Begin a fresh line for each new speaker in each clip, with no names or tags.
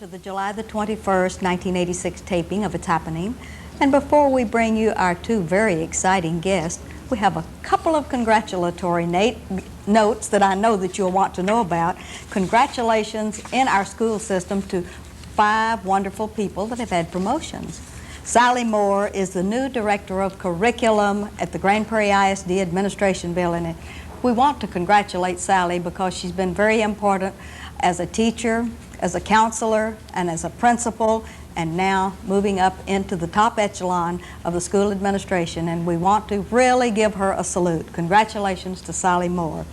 to the July the 21st, 1986 taping of It's Happening. And before we bring you our two very exciting guests, we have a couple of congratulatory notes that I know that you'll want to know about. Congratulations in our school system to 5 wonderful people that have had promotions. Sally Moore is the new Director of Curriculum at the Grand Prairie ISD Administration Building. We want to congratulate Sally because she's been very important as a teacher, as a counselor, and as a principal, and now moving up into the top echelon of the school administration, and we want to really give her a salute. Congratulations to Sally Moore.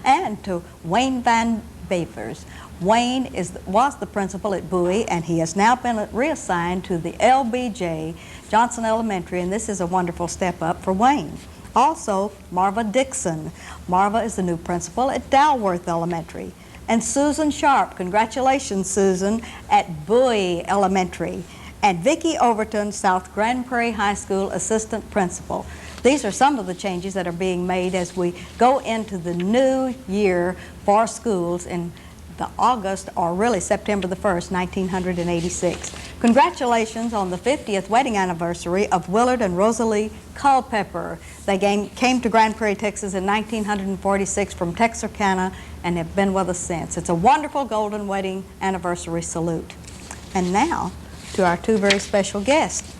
And to Wayne Van Bevers. Wayne was the principal at Bowie, and he has now been reassigned to the LBJ, Johnson Elementary, and this is a wonderful step up for Wayne. Also, Marva Dixon. Marva is the new principal at Dalworth Elementary. And Susan Sharp, congratulations Susan, at Bowie Elementary. And Vicki Overton, South Grand Prairie High School Assistant Principal. These are some of the changes that are being made as we go into the new year for schools in the August, or really September the 1st, 1986. Congratulations on the 50th wedding anniversary of Willard and Rosalie Culpepper. They came to Grand Prairie, Texas in 1946 from Texarkana and have been with us since. It's a wonderful golden wedding anniversary salute. And now to our two very special guests.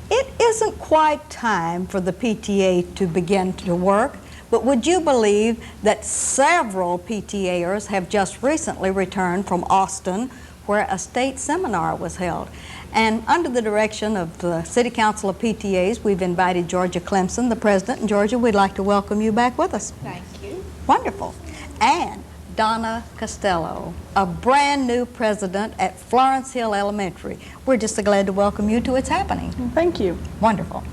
It isn't quite time for the PTA to begin to work, but would you believe that several PTAers have just recently returned from Austin, where a state seminar was held? And under the direction of the City Council of PTAs, we've invited Georgia Clemson, the president. And Georgia, we'd like to welcome you back with us.
Thank you.
Wonderful. And Donna Costello, a brand new president at Florence Hill Elementary. We're just so glad to welcome you to It's Happening.
Thank you.
Wonderful.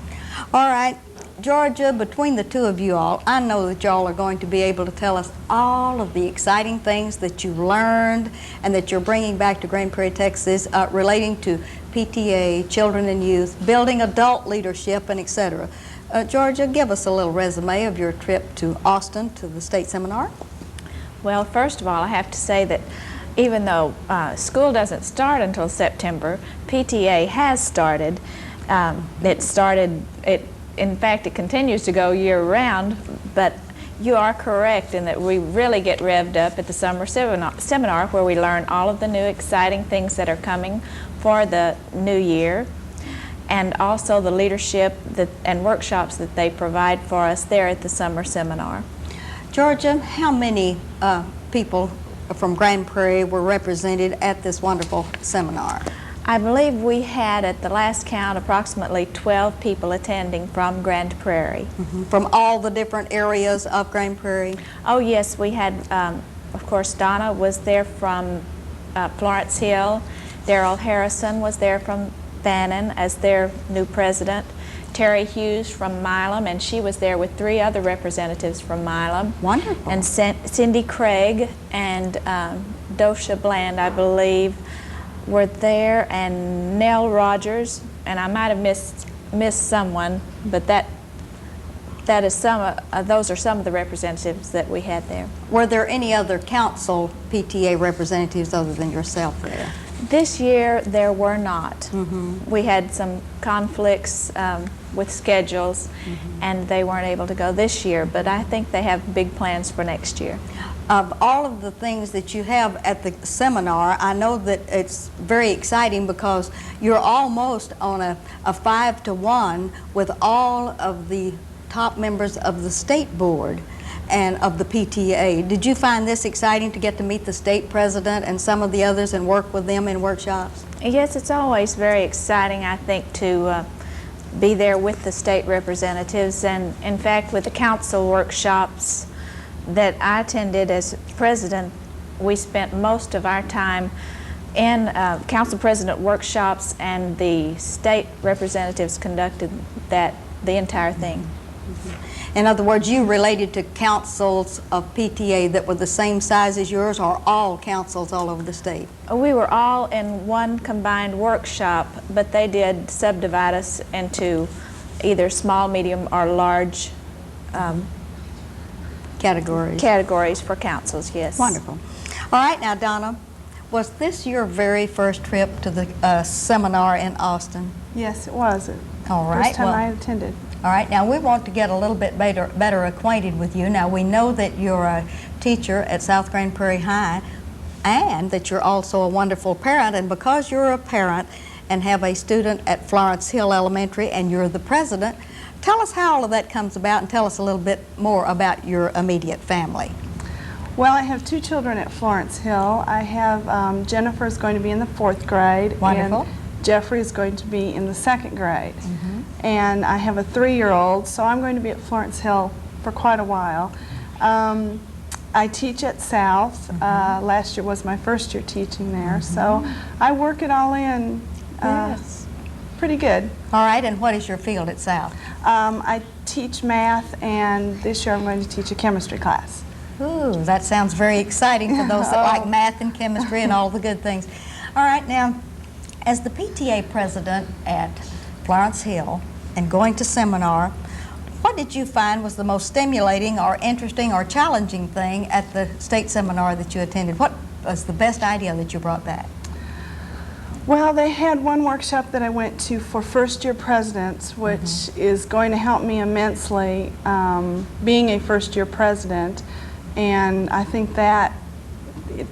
All right, Georgia, between the two of you all, I know that y'all are going to be able to tell us all of the exciting things that you learned and that you're bringing back to Grand Prairie, Texas, relating to PTA, children and youth, building adult leadership, and etc. Georgia, give us a little resume of your trip to Austin to the state seminar.
Well, first of all, I have to say that even though school doesn't start until September, PTA has started. In fact, it continues to go year-round, but you are correct in that we really get revved up at the summer seminar where we learn all of the new exciting things that are coming for the new year, and also the leadership and workshops that they provide for us there at the summer seminar.
Georgia, how many people from Grand Prairie were represented at this wonderful seminar?
I believe we had, at the last count, approximately 12 people attending from Grand Prairie.
Mm-hmm. From all the different areas of Grand Prairie?
Oh yes, we had, of course, Donna was there from Florence Hill. Daryl Harrison was there from Bannon as their new president. Terry Hughes from Milam, and she was there with 3 other representatives from Milam.
Wonderful.
And Cindy Craig and Dosha Bland, I believe, were there, and Nell Rogers, and I might have missed someone, but that is those are some of the representatives that we had there.
Were there any other council PTA representatives other than yourself there?
This year there were not.
Mm-hmm.
We had some conflicts with schedules, and they weren't able to go this year, but I think they have big plans for next year.
Of all of the things that you have at the seminar, I know that it's very exciting because you're almost on a 5-to-1 with all of the top members of the state board and of the PTA. Did you find this exciting to get to meet the state president and some of the others and work with them in workshops?
Yes, it's always very exciting, I think, to be there with the state representatives, and in fact with the council workshops that I attended as president, we spent most of our time in council president workshops, and the state representatives conducted the entire thing.
Mm-hmm. In other words, you related to councils of PTA that were the same size as yours, or all councils all over the state?
We were all in one combined workshop, but they did subdivide us into either small, medium, or large
categories.
Categories for councils, yes.
Wonderful. All right, now Donna, Was this your very first trip to the seminar in Austin?
Yes, it was.
All right.
First time I attended.
All right. Now we want to get a little bit better acquainted with you. Now we know that you're a teacher at South Grand Prairie High, and that you're also a wonderful parent. And because you're a parent and have a student at Florence Hill Elementary, and you're the president, tell us how all of that comes about, and tell us a little bit more about your immediate family.
Well, I have 2 children at Florence Hill. I have Jennifer is going to be in the 4th grade.
Wonderful.
And Jeffrey is going to be in the 2nd grade. And I have a 3-year-old, so I'm going to be at Florence Hill for quite a while. I teach at South. Last year was my first year teaching there, so I work it all in pretty good.
All right, and what is your field at South?
I teach math, and this year I'm going to teach a chemistry class.
Ooh, that sounds very exciting for those that like math and chemistry and all the good things. All right, now, as the PTA president at Florence Hill and going to seminar, what did you find was the most stimulating or interesting or challenging thing at the state seminar that you attended? What was the best idea that you brought back?
Well, they had one workshop that I went to for first-year presidents, which is going to help me immensely being a first-year president, and I think that it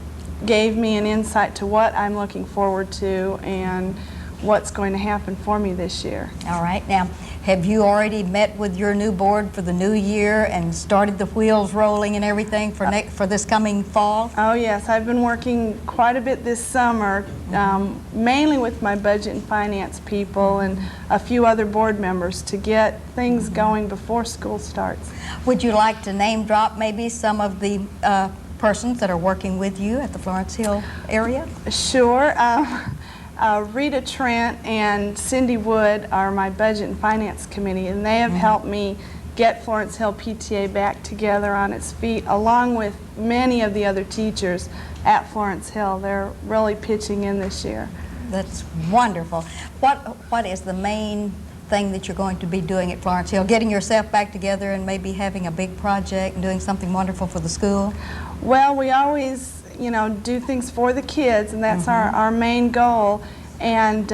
gave me an insight to what I'm looking forward to and what's going to happen for me this year.
All right. Now, have you already met with your new board for the new year and started the wheels rolling and everything for this coming fall?
Oh yes, I've been working quite a bit this summer, mainly with my budget and finance people and a few other board members to get things going before school starts.
Would you like to name drop maybe some of the persons that are working with you at the Florence Hill area?
Sure. Rita Trent and Cindy Wood are my budget and finance committee, and they have helped me get Florence Hill PTA back together on its feet, along with many of the other teachers at Florence Hill. They're really pitching in this year.
That's wonderful. What is the main thing that you're going to be doing at Florence Hill? Getting yourself back together and maybe having a big project and doing something wonderful for the school?
Well, we always do things for the kids, and that's our main goal. And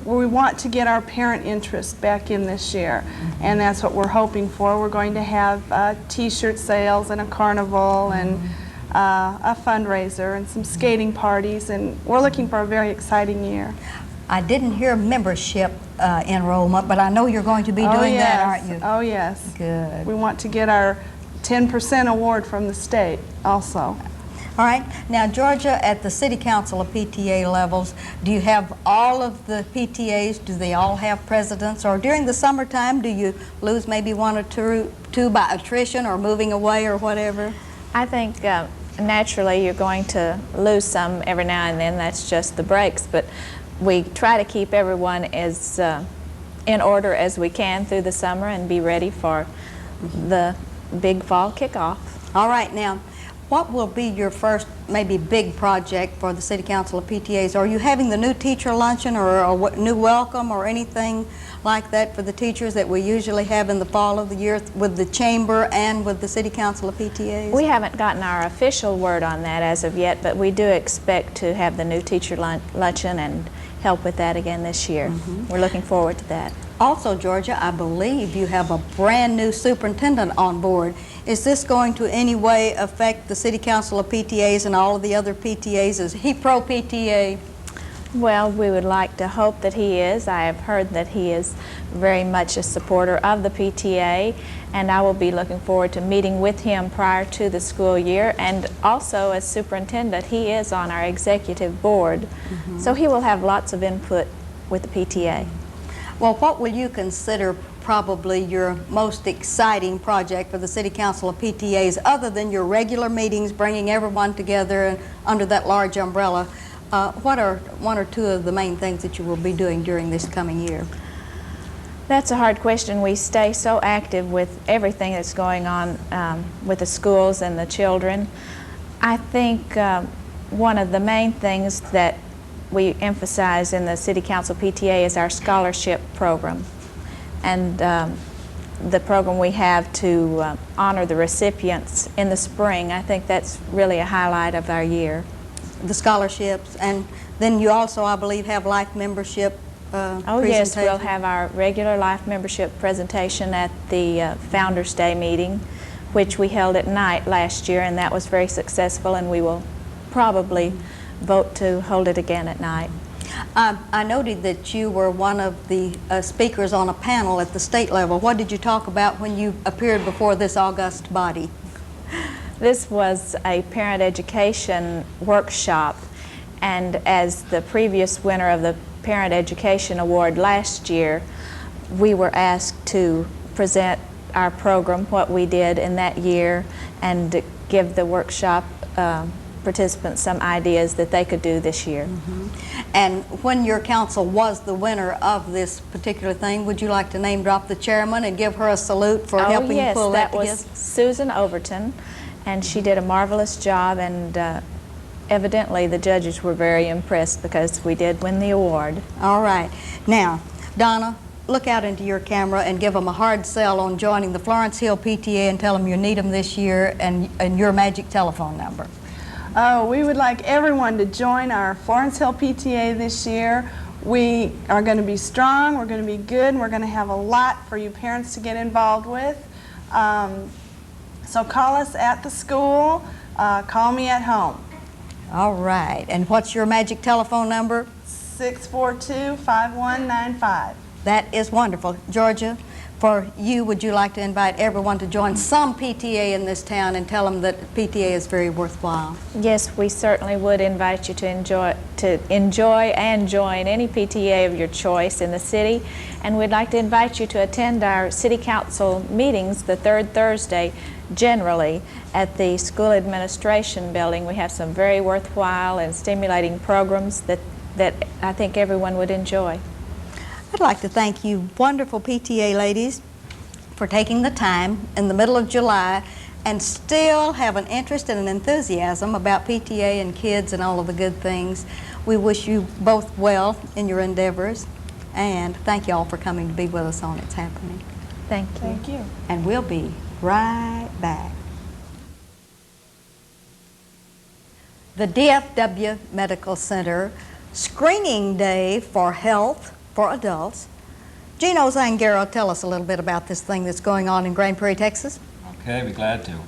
we want to get our parent interest back in this year, and that's what we're hoping for. We're going to have t-shirt sales and a carnival and a fundraiser and some skating parties, and we're looking for a very exciting year.
I didn't hear membership enrollment, but I know you're going to be doing that, aren't you?
Oh, yes.
Good.
We want to get our 10% award from the state also.
All right. Now, Georgia, at the City Council of PTA levels, do you have all of the PTAs? Do they all have presidents? Or during the summertime, do you lose maybe one or two by attrition or moving away or whatever?
I think naturally you're going to lose some every now and then. That's just the breaks. But we try to keep everyone as in order as we can through the summer and be ready for the big fall kickoff.
All right. Now, what will be your first maybe big project for the City Council of PTAs? Are you having the new teacher luncheon or a new welcome or anything like that for the teachers that we usually have in the fall of the year with the Chamber and with the City Council of PTAs?
We haven't gotten our official word on that as of yet, but we do expect to have the new teacher luncheon and help with that again this year. We're looking forward to that.
Also, Georgia, I believe you have a brand new superintendent on board. Is this going to any way affect the City Council of PTAs and all of the other PTAs? Is he pro-PTA?
Well, we would like to hope that he is. I have heard that he is very much a supporter of the PTA, and I will be looking forward to meeting with him prior to the school year. And also, as superintendent, he is on our executive board, so he will have lots of input with the PTA.
Well, what will you consider probably your most exciting project for the City Council of PTAs, other than your regular meetings, bringing everyone together under that large umbrella? What are one or two of the main things that you will be doing during this coming year?
That's a hard question. We stay so active with everything that's going on with the schools and the children. I think one of the main things that we emphasize in the City Council PTA is our scholarship program, and the program we have to honor the recipients in the spring. I think that's really a highlight of our year.
the scholarships, and then you also, I believe, have life membership
Oh yes, we'll have our regular life membership presentation at the Founders Day meeting, which we held at night last year, and that was very successful, and we will probably vote to hold it again at night.
I noted that you were one of the speakers on a panel at the state level. What did you talk about when you appeared before this august body?
This was a parent education workshop, and as the previous winner of the Parent Education Award last year, we were asked to present our program, what we did in that year, and give the workshop participants some ideas that they could do this year.
And when your council was the winner of this particular thing, would you like to name drop the chairman and give her a salute for helping pull that together?
Yes, that was Susan Overton, and she did a marvelous job, and evidently the judges were very impressed because we did win the award.
All right. Now, Donna, look out into your camera and give them a hard sell on joining the Florence Hill PTA and tell them you need them this year and your magic telephone number.
Oh, we would like everyone to join our Florence Hill PTA this year. We are going to be strong, we're going to be good, and we're going to have a lot for you parents to get involved with. So call us at the school, call me at home.
All right. And what's your magic telephone number?
642-5195.
That is wonderful. Georgia, for you, would you like to invite everyone to join some PTA in this town and tell them that PTA is very worthwhile?
Yes, we certainly would invite you to enjoy and join any PTA of your choice in the city, and we'd like to invite you to attend our City Council meetings the third Thursday generally at the School Administration Building. We have some very worthwhile and stimulating programs that I think everyone would enjoy.
I'd like to thank you wonderful PTA ladies for taking the time in the middle of July and still have an interest and an enthusiasm about PTA and kids and all of the good things. We wish you both well in your endeavors, and thank you all for coming to be with us on It's Happening.
Thank you.
Thank you.
And we'll be right back. The DFW Medical Center Screening Day for Health for Adults. Gino Zangaro, tell us a little bit about this thing that's going on in Grand Prairie, Texas.
Okay, I'd be glad to.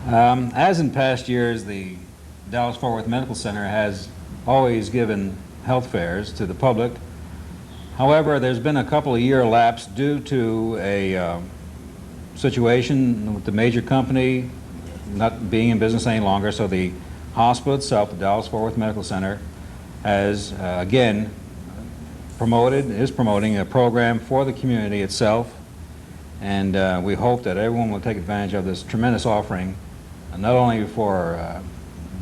As in past years, the Dallas-Fort Worth Medical Center has always given health fairs to the public. However, there's been a couple of year lapse due to a situation with the major company not being in business any longer, so the hospital itself, the Dallas-Fort Worth Medical Center, has again is promoting a program for the community itself, and we hope that everyone will take advantage of this tremendous offering, not only for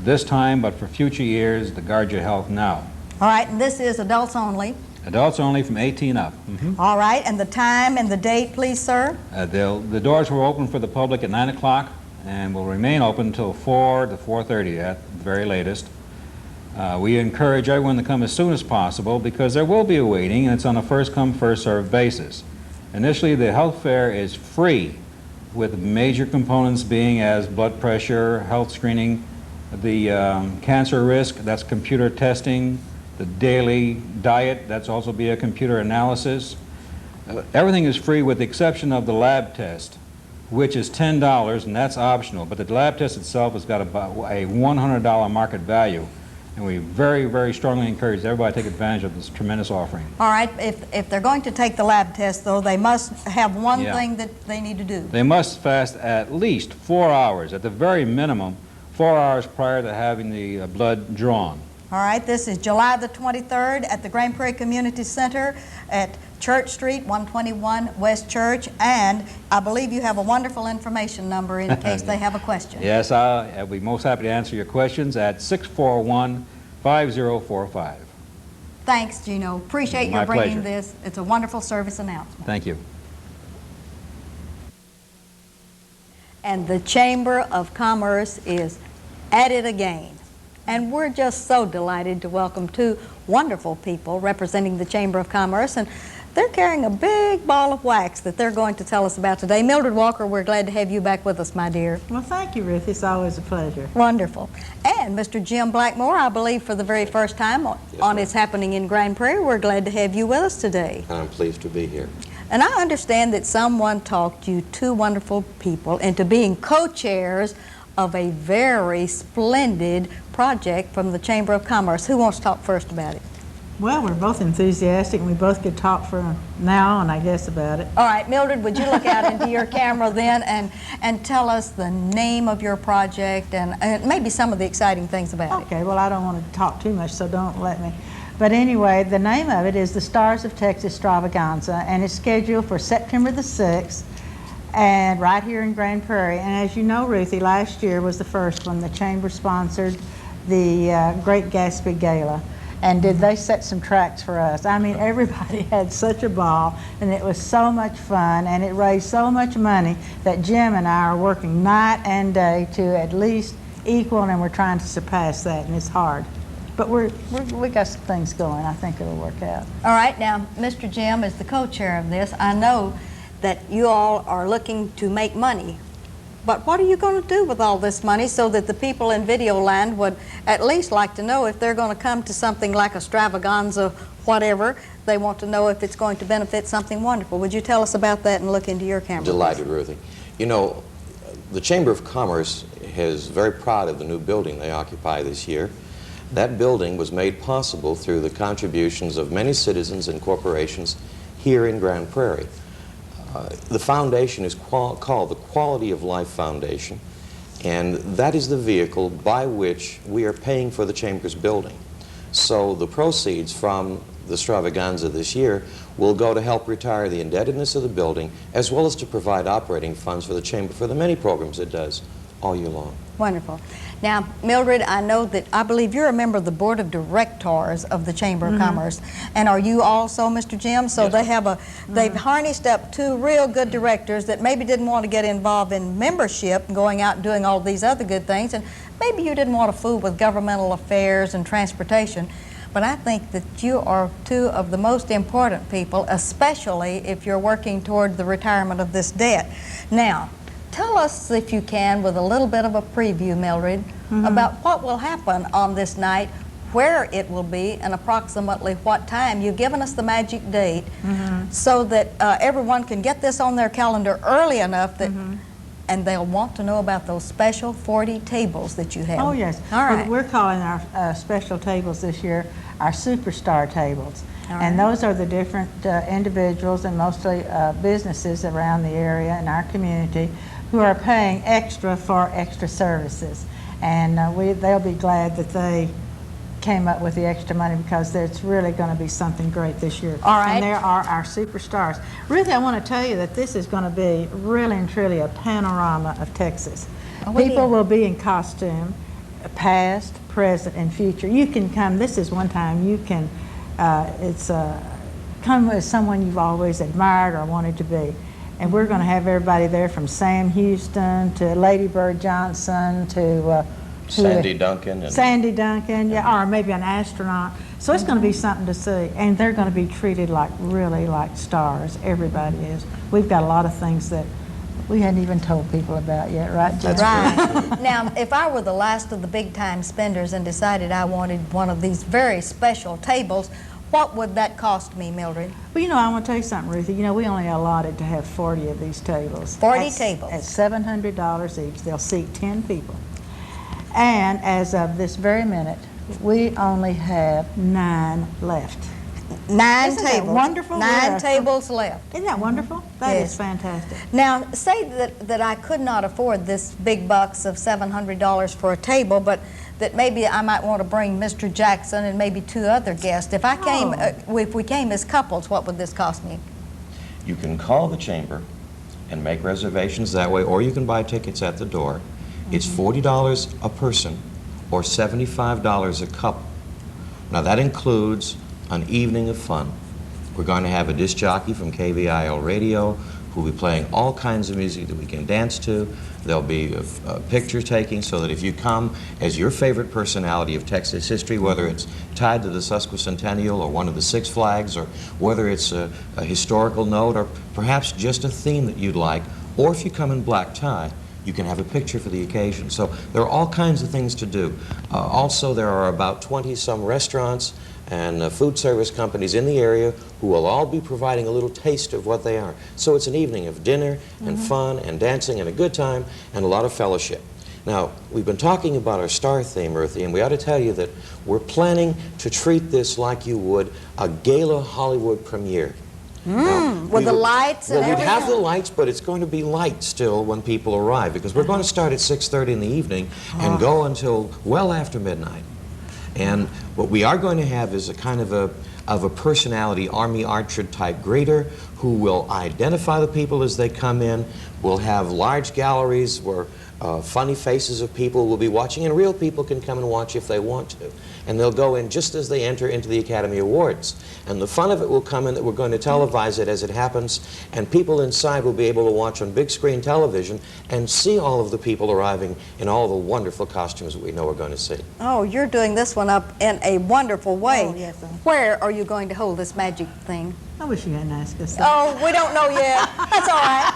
this time but for future years, to guard your health now.
All right, and this is adults only.
Adults only from 18 up.
All right, and the time and the date, please, sir?
The doors will open for the public at 9 o'clock and will remain open until 4 to 4:30 at the very latest. We encourage everyone to come as soon as possible because there will be a waiting, and it's on a first-come, first-served basis. Initially, the health fair is free, with major components being as blood pressure, health screening, the cancer risk, that's computer testing, the daily diet, that's also be a computer analysis. Everything is free with the exception of the lab test, which is $10, and that's optional, but the lab test itself has got about a $100 market value. And we very, very strongly encourage everybody to take advantage of this tremendous offering.
All right, if they're going to take the lab test, though, they must have one thing that they need to do.
They must fast at least 4 hours, at the very minimum, 4 hours prior to having the blood drawn.
All right, this is July the 23rd at the Grand Prairie Community Center at Church Street, 121 West Church, and I believe you have a wonderful information number in case they have a question.
Yes, I'll be most happy to answer your questions at 641-5045.
Thanks, Gino. Appreciate
My
your bringing
pleasure.
this. It's a wonderful service announcement.
Thank you.
And the Chamber of Commerce is at it again. And we're just so delighted to welcome two wonderful people representing the Chamber of Commerce. And they're carrying a big ball of wax that they're going to tell us about today. Mildred Walker, we're glad to have you back with us, my dear.
Well, thank you, Ruth. It's always a pleasure.
Wonderful. And Mr. Jim Blackmore, I believe for the very first time on It's Happening in Grand Prairie, we're glad to have you with us today.
I'm pleased to be here.
And I understand that someone talked you two wonderful people into being co-chairs of a very splendid project from the Chamber of Commerce. Who wants to talk first about it?
Well, we're both enthusiastic, and we both could talk from now on, I guess, about it.
All right, Mildred, would you look out into your camera then and tell us the name of your project and maybe some of the exciting things about it?
Okay, well, I don't want to talk too much, so don't let me. But anyway, the name of it is the Stars of Texas Extravaganza, and it's scheduled for September the 6th, and right here in Grand Prairie. And as you know, Ruthie, last year was the first one. The Chamber sponsored the Great Gatsby Gala. And did they set some tracks for us? I mean, everybody had such a ball, and it was so much fun, and it raised so much money that Jim and I are working night and day to at least equal, and we're trying to surpass that, and it's hard. But we got some things going. I think it'll work out.
All right, now, Mr. Jim is the co-chair of this. I know that you all are looking to make money. But what are you going to do with all this money so that the people in Videoland would at least like to know if they're going to come to something like extravaganza, whatever, they want to know if it's going to benefit something wonderful. Would you tell us about that and look into your camera?
Delighted, Ruthie. You know, the Chamber of Commerce is very proud of the new building they occupy this year. That building was made possible through the contributions of many citizens and corporations here in Grand Prairie. The foundation is called the Quality of Life Foundation, and that is the vehicle by which we are paying for the Chamber's building. So the proceeds from the extravaganza this year will go to help retire the indebtedness of the building, as well as to provide operating funds for the Chamber for the many programs it does all year long.
Wonderful. Now, Mildred, I believe you're a member of the Board of Directors of the Chamber of Commerce, and are you also, Mr. Jim? So
Yes.
they've harnessed up two real good directors that maybe didn't want to get involved in membership and going out and doing all these other good things, and maybe you didn't want to fool with governmental affairs and transportation. But I think that you are two of the most important people, especially if you're working toward the retirement of this debt. Now, tell us, if you can, with a little bit of a preview, Mildred, about what will happen on this night, where it will be, and approximately what time. You've given us the magic date so that everyone can get this on their calendar early enough that, and they'll want to know about those special 40 tables that you have.
Oh, yes.
All right.
We're calling our special tables this year our superstar tables.
All
And
right.
those are the different individuals and mostly businesses around the area in our community who are paying extra for extra services. And they'll be glad that they came up with the extra money, because it's really going to be something great this year.
All right.
And there are our superstars. Ruthie, I want to tell you that this is going to be really and truly a panorama of Texas.
Oh,
People
yeah.
will be in costume, past, present, and future. You can come, this is one time, you can, come with someone you've always admired or wanted to be. And we're going to have everybody there from Sam Houston to Lady Bird Johnson to
Sandy Duncan.
Sandy Duncan, yeah, or maybe an astronaut. So it's going to be something to see. And they're going to be treated like, really like stars. Everybody is. We've got a lot of things that we hadn't even told people about yet, right, Jim?
That's
Right. Now, if I were the last of the big-time spenders and decided I wanted one of these very special tables, what would that cost me, Mildred?
Well, you know, I want to tell you something, Ruthie. You know, we only allotted to have 40 of these tables.
40 tables.
At $700 each. They'll seat 10 people. And as of this very minute, we only have 9 left.
9
Isn't that
tables.
wonderful?
9 tables left.
Isn't that wonderful? That
Yes.
is fantastic.
Now, say that I could not afford this big bucks of $700 for a table, but that maybe I might want to bring Mr. Jackson and maybe 2 other guests. If I came, if we came as couples, what would this cost me?
You can call the Chamber and make reservations that way, or you can buy tickets at the door. It's $40 a person or $75 a couple. Now that includes an evening of fun. We're going to have a disc jockey from KVIL Radio who will be playing all kinds of music that we can dance to. There'll be picture taking, so that if you come as your favorite personality of Texas history, whether it's tied to the Sesquicentennial or one of the Six Flags, or whether it's a historical note, or perhaps just a theme that you'd like, or if you come in black tie, you can have a picture for the occasion. So there are all kinds of things to do. Also, there are about 20-some restaurants and food service companies in the area who will all be providing a little taste of what they are. So it's an evening of dinner and fun and dancing and a good time and a lot of fellowship. Now, we've been talking about our star theme, Ruthie, and we ought to tell you that we're planning to treat this like you would a gala Hollywood premiere. Now,
with the lights and
well, we'd have the
everything?
lights, but it's going to be light still when people arrive, because we're going to start at 6:30 in the evening and go until well after midnight. And what we are going to have is a kind of a personality, Army Archer type greeter, who will identify the people as they come in. We'll have large galleries where funny faces of people will be watching, and real people can come and watch if they want to. And they'll go in just as they enter into the Academy Awards. And the fun of it will come in that we're going to televise it as it happens, and people inside will be able to watch on big screen television and see all of the people arriving in all the wonderful costumes that we know we're going to see.
Oh, you're doing this one up in a wonderful way.
Oh, yes, sir.
Where are you going to hold this magic thing?
I wish you hadn't asked us that.
Oh, we don't know yet. That's all right.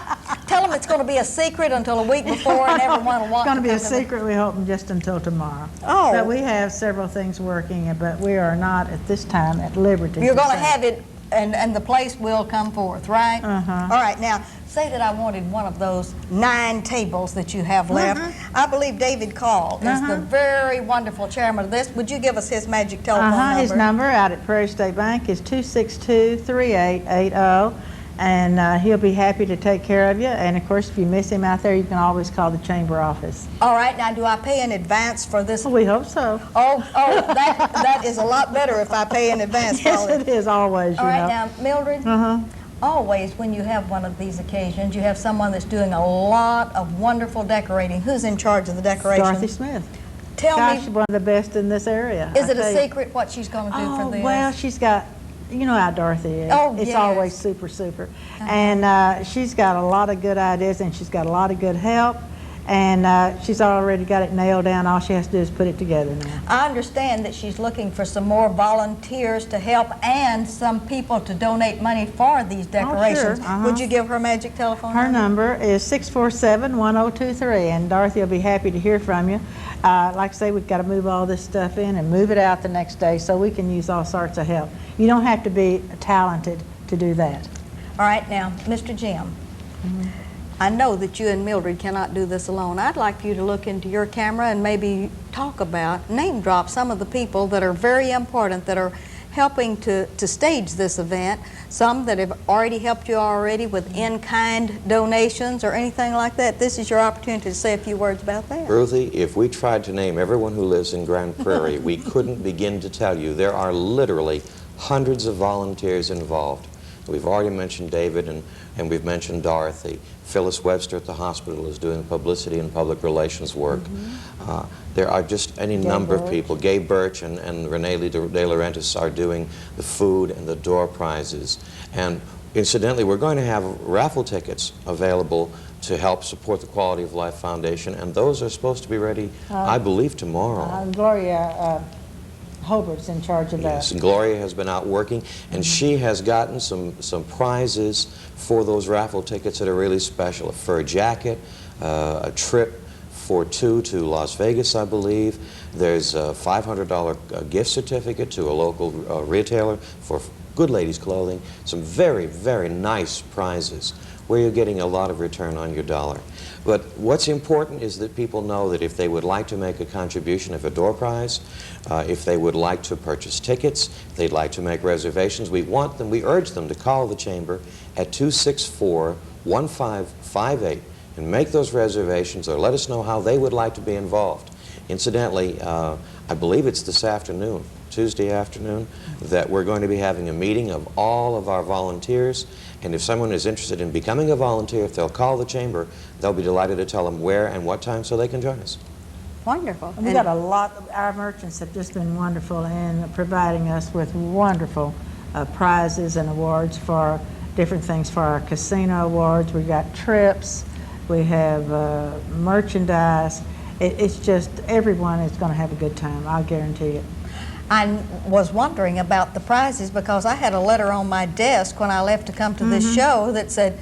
Tell them it's going to be a secret until a week before, and everyone will want
It's going to be a
come to the-
secret, we hope, just until tomorrow.
Oh.
But we have several things working, but we are not at this time at liberty.
You're going to
say.
have it, and the place will come forth, right?
Uh-huh.
All right, now, say that I wanted one of those 9 tables that you have left. I believe David Call is the very wonderful chairman of this. Would you give us his magic telephone number?
His number out at Prairie State Bank is 262-3880, and he'll be happy to take care of you. And of course, if you miss him out there, you can always call the chamber office.
All right, now, do I pay in advance for this?
Well, we hope so.
Oh, that is a lot better if I pay in advance.
Yes,
Paula.
it is always,
All
you
right,
know.
now, Mildred, always when you have one of these occasions, you have someone that's doing a lot of wonderful decorating. Who's in charge of the decoration?
Dorothy Smith.
Tell
Gosh, she's
me,
one of the best in this area.
is
I
it a
tell you.
secret what she's going to do for this?
Well, she's got, you know how Dorothy is.
Oh,
it's
yes.
always super, super. And she's got a lot of good ideas, and she's got a lot of good help. And she's already got it nailed down. All she has to do is put it together now.
I understand that she's looking for some more volunteers to help and some people to donate money for these decorations. Would you give her magic telephone
Her number is 647-1023, and Dorothy will be happy to hear from you. Like I say, we've got to move all this stuff in and move it out the next day so we can use all sorts of help. You don't have to be talented to do that.
All right, now, Mr. Jim, I know that you and Mildred cannot do this alone. I'd like you to look into your camera and maybe talk about, name drop some of the people that are very important that are helping to stage this event, some that have already helped you already with in-kind donations or anything like that. This is your opportunity to say a few words about that.
Ruthie, if we tried to name everyone who lives in Grand Prairie, we couldn't begin to tell you. There are literally hundreds of volunteers involved. We've already mentioned David, and we've mentioned Dorothy. Phyllis Webster at the hospital is doing publicity and public relations work. There are just any number of people. Gay Birch and Renee De Laurentiis are doing the food and the door prizes. And incidentally, we're going to have raffle tickets available to help support the Quality of Life Foundation, and those are supposed to be ready, I believe, tomorrow.
Gloria Hobart's in charge of that.
Yes, and Gloria has been out working, and she has gotten some prizes for those raffle tickets that are really special. A fur jacket, a trip for 2 to Las Vegas, I believe. There's a $500 gift certificate to a local retailer for good ladies' clothing. Some very, very nice prizes where you're getting a lot of return on your dollar. But what's important is that people know that if they would like to make a contribution of a door prize, if they would like to purchase tickets, if they'd like to make reservations, we urge them to call the Chamber at 264-1558 and make those reservations, or let us know how they would like to be involved. Incidentally, I believe it's this afternoon, Tuesday afternoon, that we're going to be having a meeting of all of our volunteers. And if someone is interested in becoming a volunteer, if they'll call the Chamber, they'll be delighted to tell them where and what time so they can join us.
Wonderful.
We got a lot of, our merchants have just been wonderful in providing us with wonderful prizes and awards for different things for our casino awards. We got trips, we have merchandise. It's just, everyone is going to have a good time, I'll guarantee it.
I was wondering about the prizes because I had a letter on my desk when I left to come to this show that said,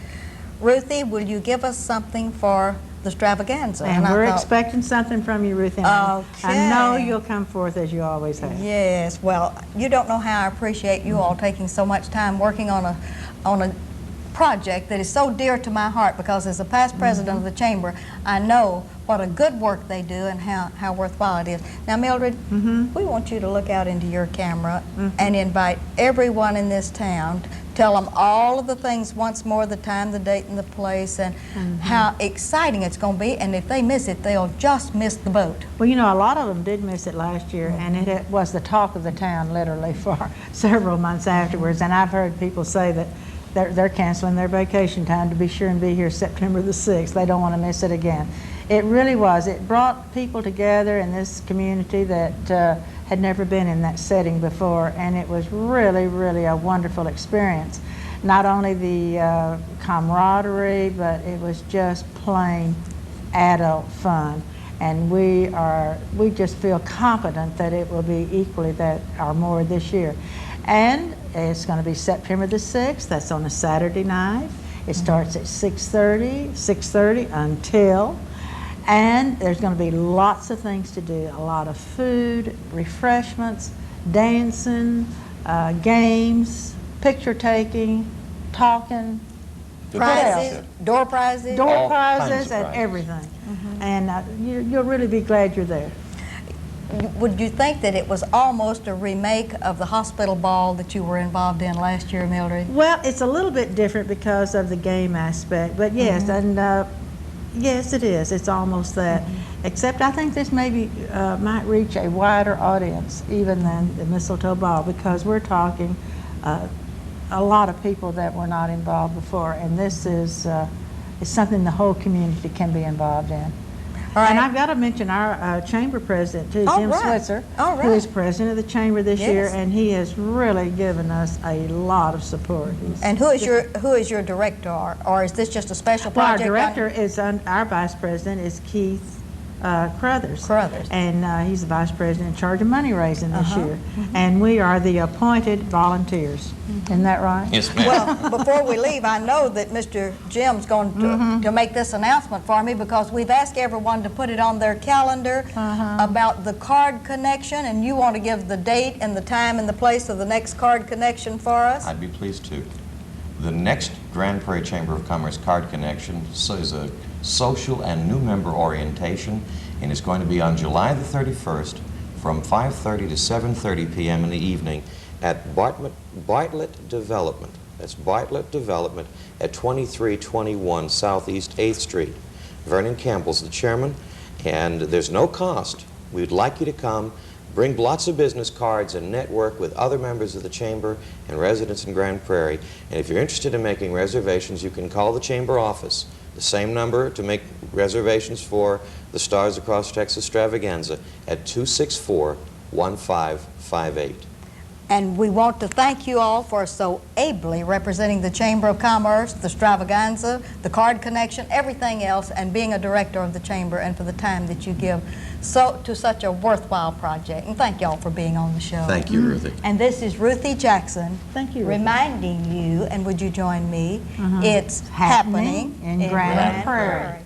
Ruthie, will you give us something for the extravaganza?
And
I
we're
thought,
expecting something from you, Ruthie. I know you'll come forth as you always have.
yes, well, you don't know how I appreciate you all taking so much time working on a project that is so dear to my heart, because as a past president of the Chamber, I know what a good work they do and how worthwhile it is. Now, Mildred, we want you to look out into your camera and invite everyone in this town. Tell them all of the things once more, the time, the date, and the place, and how exciting it's going to be. And if they miss it, they'll just miss the boat.
Well, you know, a lot of them did miss it last year, and it was the talk of the town literally for several months afterwards. And I've heard people say that they're canceling their vacation time to be sure and be here September the 6th. They don't want to miss it again. It really was. It brought people together in this community that had never been in that setting before, and it was really, really a wonderful experience. Not only the camaraderie, but it was just plain adult fun. And we just feel confident that it will be equally that or more this year. And it's going to be September the 6th. That's on a Saturday night. It starts at 6:30 until. And there's going to be lots of things to do, a lot of food, refreshments, dancing, games, picture taking, talking.
Prizes, door prizes.
Door
All kinds
prizes
of
and
prizes.
everything. And you'll really be glad you're there.
Would you think that it was almost a remake of the hospital ball that you were involved in last year, Mildred?
Well, it's a little bit different because of the game aspect, but yes, and yes, it is. It's almost that. Except I think this maybe might reach a wider audience even than the mistletoe ball, because we're talking a lot of people that were not involved before, and this is something the whole community can be involved in.
All right.
And I've got to mention our chamber president too,
All
Jim
right.
Switzer,
All
who is
right.
president of the chamber this
Yes.
year, and he has really given us a lot of support. He's
And who is your director, or is this just a special
Well, our
project?
director is, our vice president is Keith Crothers.
Crothers.
And he's the vice president in charge of money raising this year. And we are the appointed volunteers. Isn't that right?
Yes, ma'am.
Well, before we leave, I know that Mr. Jim's going to make this announcement for me, because we've asked everyone to put it on their calendar about the card connection, and you want to give the date and the time and the place of the next card connection for us?
I'd be pleased to. The next Grand Prairie Chamber of Commerce Card Connection is a social and new member orientation, and it's going to be on July the 31st from 5:30 to 7:30 p.m. in the evening at Bartlett Development. That's Bartlett Development at 2321 Southeast 8th Street. Vernon Campbell's the chairman, and there's no cost. We'd like you to come. Bring lots of business cards and network with other members of the Chamber and residents in Grand Prairie. And if you're interested in making reservations, you can call the Chamber office. The same number to make reservations for the Stars Across Texas Extravaganza at 264-1558.
And we want to thank you all for so ably representing the Chamber of Commerce, the extravaganza, the card connection, everything else, and being a director of the Chamber, and for the time that you give to such a worthwhile project. And thank y'all for being on the show.
Thank you, Ruthie.
And this is Ruthie Jackson.
Thank you, Ruthie.
Reminding you, and would you join me, it's happening
in Grand Prairie.